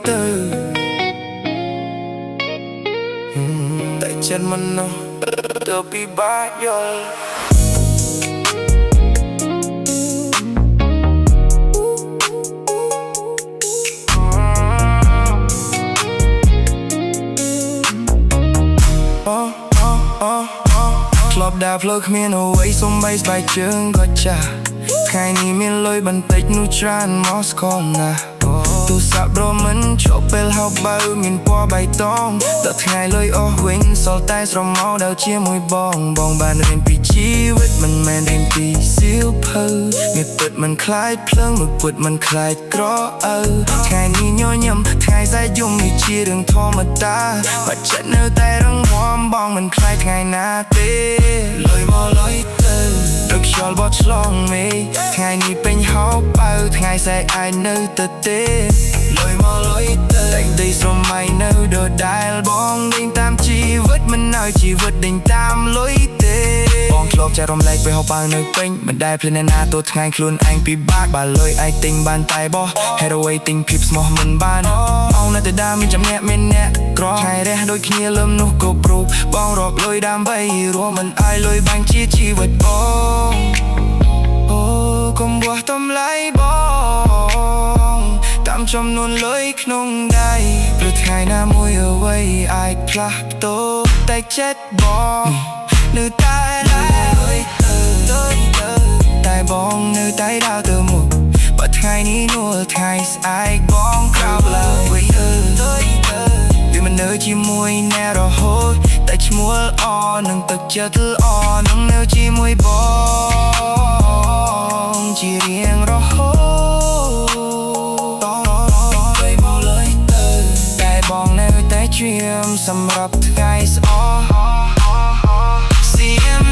ទៅតែចិត្តមិនណោះទៅពិបាកយល់ធ្លាប់ដើរផ្លូវគ្មានអ្វីសំបីស្បែកជើងក៏ចាស់ថ្ងៃនេះមានលុយបន្តិចនោះច្រើនមកស្គាល់ណាស់ទូរស័ព្ទរមិនជប់ពេលហៅបើមានពណ៌បៃតងដល់ថ្ងៃលុយអស់វិញសល់តែស្រមោលដែលជាមួយបងបានរៀនពីជីវិតមិនមែនរៀនពីសៀវភៅមានពិតមិនខ្លាចភ្លើងមួយពុតមិនខ្លាចក្រអៅថ្ងៃនេះញញឹមថ្ងៃស្អែកយំនេះជារឿងធម្មតាបើចិត្តនៅតែរឹងមាំបងមិនខ្លាចថ្ងៃណាទេលុយមកលុយទៅរកខ្យល់បត់ឆ្លងមេថ្ងៃនេះពេញហោបើថ្ងៃស្អែកអាចនៅទៅទេលុយមកលុយទៅតែដីស្រមៃនៅដដែលបងដេញតាមជីវិតមិនឲ្យជីវិតដេញតាមលុយទេបងធ្លាប់ចែករំលែកពេលហោបើនៅពេញមិនដែលភ្លេចអ្នកណាទោះថ្ងៃខ្លួនឯងពិបាកបើលុយឯងទិញបានតែបោះហេតុអ្វីទិញភាពស្មោះមិនបានបងនៅតែដើមមានចំណាក់មានអ្នកក្រថ្ងៃរះដូចគ្នាលឹមនោះក៏ព្រុសបងរកលុយដើម្បីរស់មិនឲ្យលុយបាញ់ជាជីវិតបងអូកុំបោះតម្លៃបងតាមចំនួនលុយក្នុងដៃព្រោះថ្ងៃណាមួយអ្វីអាចផ្លាស់ប្ដូរតែចិត្តបងនៅតែលុយទៅតែបងនៅតែដើរទៅមុខបើថ្ងៃនេះនួលថ្ងៃស្អែកបងក្រោកឡើងវិញវាមិននៅជាមួយអ្នករហូតតែឈ្មោះល្អនឹងទឹកចិត្តល្អនឹងនៅជាមួយបងជារៀងរហូតតែបងនៅតែច្រៀមសម្រាប់ថ្ងៃស្អក CM